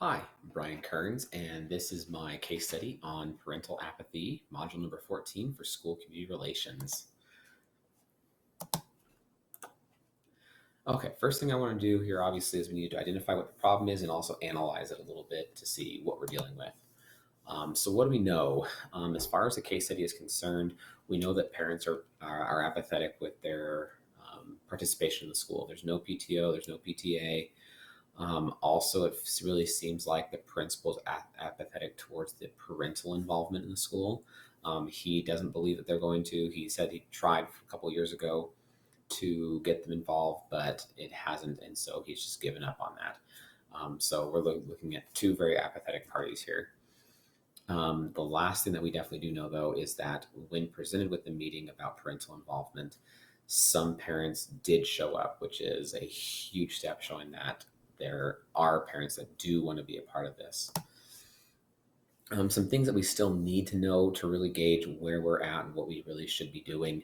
Hi, I'm Brian Kearns, and this is my case study on parental apathy, module number 14 for school community relations. Okay, first thing I want to do here obviously is we need to identify what the problem is and also analyze it a little bit to see what we're dealing with. So, what do we know? As far as the case study is concerned, we know that parents are apathetic with their participation in the school. There's no PTO, there's no PTA. Also, it really seems like the principal is apathetic towards the parental involvement in the school. He doesn't believe that they're going to. He said he tried a couple years ago to get them involved, but it hasn't, and so he's just given up on that. So we're looking at two very apathetic parties here. The last thing that we definitely do know, though, is that when presented with the meeting about parental involvement, some parents did show up, which is a huge step showing that there are parents that do want to be a part of this. Some things that we still need to know to really gauge where we're at and what we really should be doing.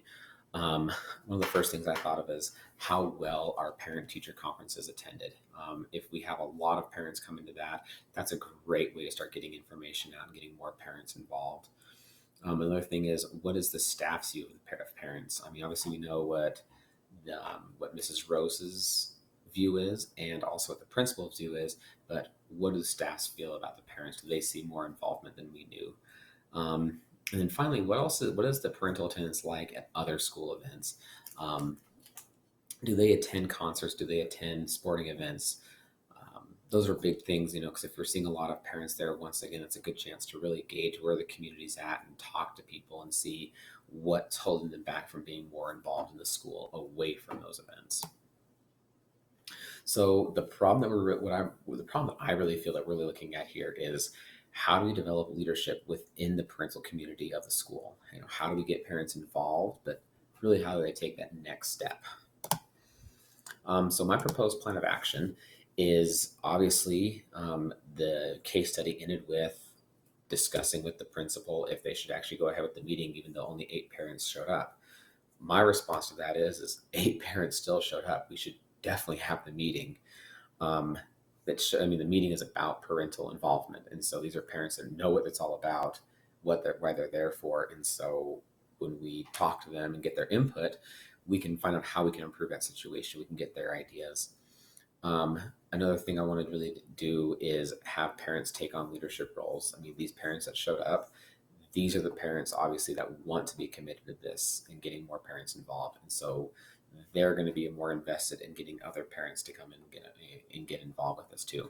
One of the first things I thought of is how well our parent teacher conferences attended. If we have a lot of parents coming to that, that's a great way to start getting information out and getting more parents involved. Another thing is, what is the staff's view of parents? I mean, obviously we know what Mrs. Rose's view is, and also what the principal's view is. But what do the staffs feel about the parents? Do they see more involvement than we do? And then finally, what is the parental attendance like at other school events? Do they attend concerts? Do they attend sporting events? Those are big things, because if we're seeing a lot of parents there, once again, it's a good chance to really gauge where the community's at and talk to people and see what's holding them back from being more involved in the school away from those events. So the problem the problem that I really feel that we're really looking at here is how do we develop leadership within the parental community of the school? How do we get parents involved, but really how do they take that next step? So my proposed plan of action is obviously the case study ended with discussing with the principal if they should actually go ahead with the meeting, even though only 8 parents showed up. My response to that is 8 parents still showed up. We should definitely have the meeting. The meeting is about parental involvement, and so these are parents that know what it's all about, why they're there for, and so when we talk to them and get their input, we can find out how we can improve that situation. We can get their ideas. Another thing I want to really do is have parents take on leadership roles. I mean, these parents that showed up, these are the parents obviously that want to be committed to this and getting more parents involved, and so they're going to be more invested in getting other parents to come in and get involved with this too.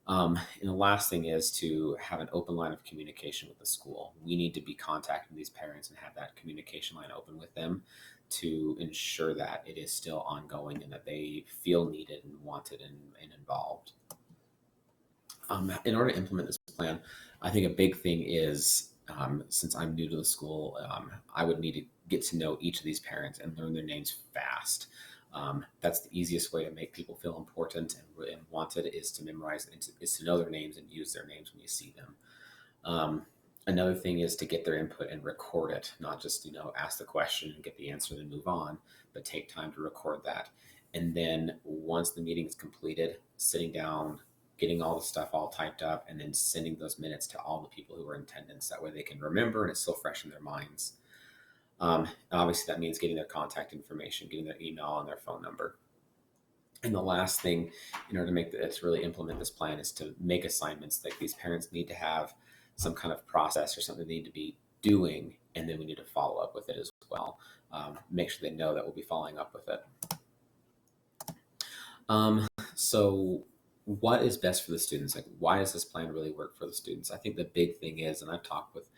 And the last thing is to have an open line of communication with the school. We need to be contacting these parents and have that communication line open with them to ensure that it is still ongoing and that they feel needed and wanted and involved. In order to implement this plan, I think a big thing is since I'm new to the school, I would need to get to know each of these parents and learn their names fast. That's the easiest way to make people feel important and wanted is to memorize, is to know their names and use their names when you see them. Another thing is to get their input and record it, not just, ask the question and get the answer and then move on, but take time to record that. And then once the meeting is completed, sitting down, getting all the stuff all typed up, and then sending those minutes to all the people who were in attendance. That way they can remember and it's still fresh in their minds. Obviously, that means getting their contact information, getting their email and their phone number. And the last thing, in order to really implement this plan, is to make assignments. Like these parents need to have some kind of process or something they need to be doing, and then we need to follow up with it as well. Make sure they know that we'll be following up with it. So what is best for the students? Like, why does this plan really work for the students? I think the big thing is, and I've talked with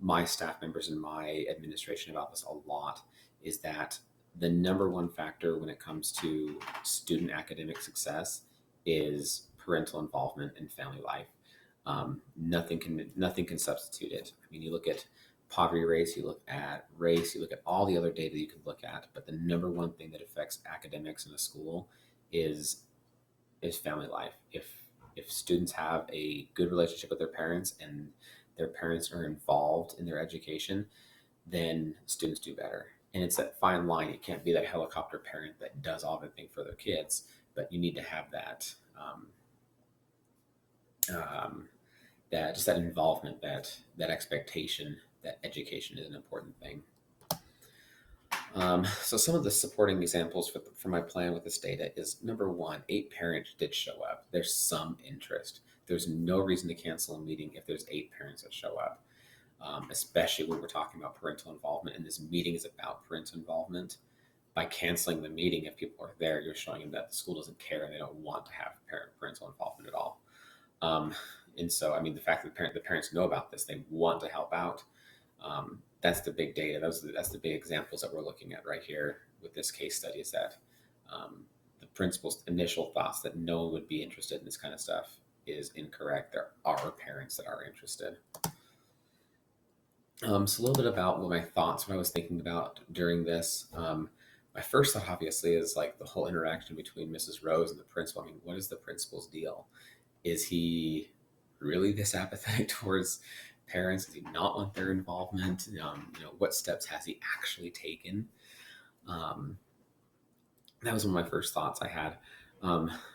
my staff members and my administration about this a lot, is that the number one factor when it comes to student academic success is parental involvement in family life. Nothing can substitute it. I mean, you look at poverty rates, you look at race, you look at all the other data you can look at, but the number one thing that affects academics in a school is family life. If students have a good relationship with their parents and their parents are involved in their education, then students do better. And it's that fine line. You can't be that helicopter parent that does everything for their kids, but you need to have that um, that just that involvement, that expectation, that education is an important thing. So some of the supporting examples for my plan with this data is number one, 8 parents did show up. There's some interest. There's no reason to cancel a meeting if there's 8 parents that show up, especially when we're talking about parental involvement and this meeting is about parental involvement. By canceling the meeting, if people are there, you're showing them that the school doesn't care and they don't want to have parental involvement at all. Um, and so, I mean, the fact that the parents know about this, they want to help out. That's the big data. That's the big examples that we're looking at right here with this case study. Is that the principal's initial thoughts that no one would be interested in this kind of stuff is incorrect. There are parents that are interested. So a little bit about what my thoughts, what I was thinking about during this. My first thought, obviously, is like the whole interaction between Mrs. Rose and the principal. I mean, what is the principal's deal? Is he really this apathetic towards parents? Does he not want their involvement? What steps has he actually taken? That was one of my first thoughts I had.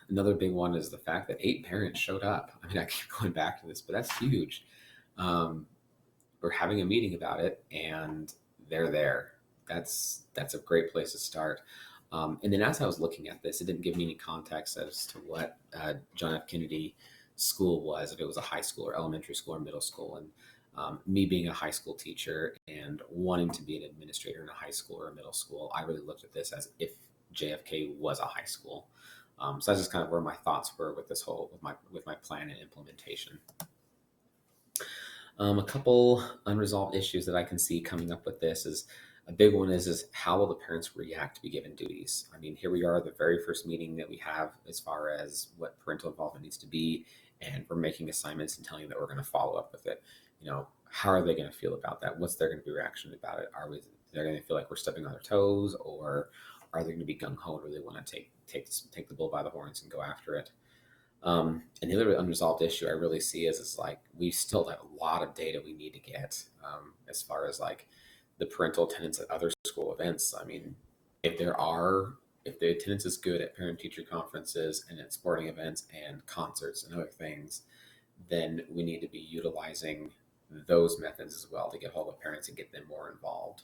Another big one is the fact that 8 parents showed up. I mean, I keep going back to this, but that's huge. We're having a meeting about it, and they're there. That's a great place to start. And then as I was looking at this, it didn't give me any context as to what John F. Kennedy School was, if it was a high school or elementary school or middle school. And me being a high school teacher and wanting to be an administrator in a high school or a middle school, I really looked at this as if JFK was a high school. So that's just kind of where my thoughts were with this whole, with my plan and implementation. A couple unresolved issues that I can see coming up with this is a big one is how will the parents react to be given duties? I mean, here we are, the very first meeting that we have as far as what parental involvement needs to be, and we're making assignments and telling them that we're going to follow up with it. How are they going to feel about that? What's their going to be reaction about it? They're going to feel like we're stepping on their toes, or are they going to be gung ho, or they want to take the bull by the horns and go after it? And the other unresolved issue I really see is like we still have a lot of data we need to get as far as like the parental attendance at other school events. I mean, if the attendance is good at parent-teacher conferences and at sporting events and concerts and other things, then we need to be utilizing those methods as well to get hold of parents and get them more involved.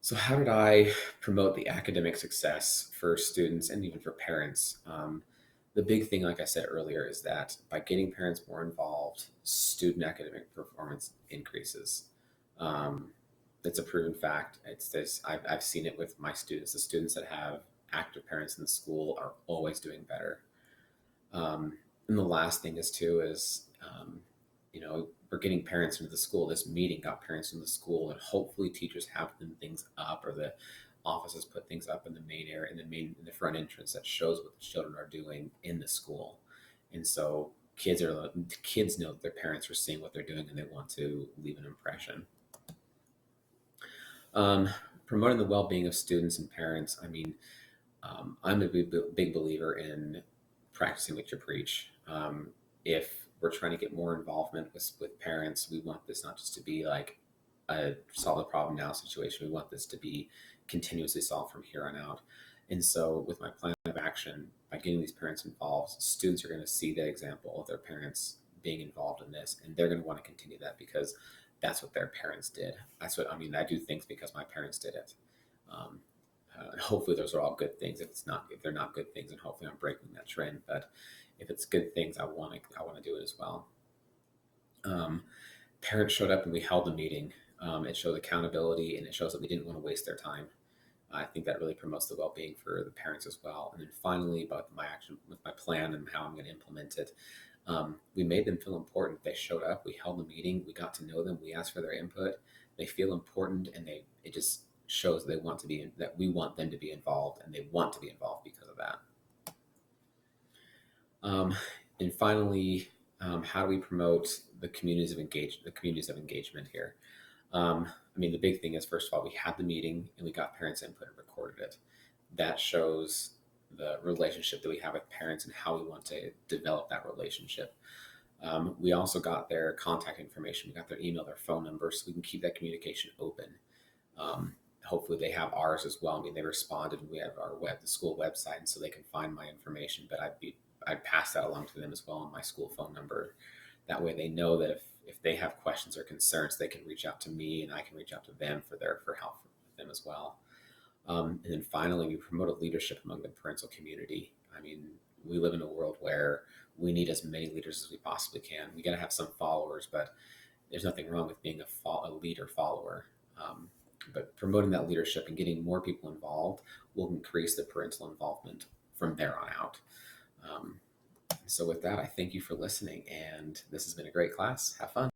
So how did I promote the academic success for students and even for parents? The big thing, like I said earlier, is that by getting parents more involved, student academic performance increases. It's a proven fact. It's this. I've seen it with my students. The students that have active parents in the school are always doing better. And the last thing is too is we're getting parents into the school. This meeting got parents in the school, and hopefully teachers have them things up, or the offices put things up in the main area, in the front entrance that shows what the children are doing in the school. And so kids know that their parents are seeing what they're doing and they want to leave an impression. Promoting the well-being of students and parents. I mean, I'm a big believer in practicing what you preach. If we're trying to get more involvement with parents, we want this not just to be like a solve the problem now situation. We want this to be continuously solved from here on out. And so with my plan of action, by getting these parents involved, students are going to see that example of their parents being involved in this, and they're going to want to continue that because that's what their parents did. That's what I mean. I do things because my parents did it. Hopefully those are all good things. If they're not good things, and hopefully I'm breaking that trend. But if it's good things, I want to do it as well. Parents showed up and we held the meeting. It shows accountability, and it shows that we didn't want to waste their time. I think that really promotes the well-being for the parents as well. And then finally, about my action with my plan and how I'm going to implement it, we made them feel important. They showed up. We held the meeting. We got to know them. We asked for their input. They feel important, and it just shows that we want them to be involved, and they want to be involved because of that. And finally, how do we promote the communities of engagement here? I mean, the big thing is, first of all, we had the meeting and we got parents' input and recorded it. That shows the relationship that we have with parents and how we want to develop that relationship. We also got their contact information. We got their email, their phone number, so we can keep that communication open. hopefully they have ours as well. I mean, they responded, and we have the school website, and so they can find my information. But I'd pass that along to them as well on my school phone number. That way, they know that if they have questions or concerns, they can reach out to me, and I can reach out to them for help with them as well. And then finally, we promote leadership among the parental community. I mean, we live in a world where we need as many leaders as we possibly can. We got to have some followers, but there's nothing wrong with being a leader follower. But promoting that leadership and getting more people involved will increase the parental involvement from there on out. So with that, I thank you for listening, and this has been a great class. Have fun.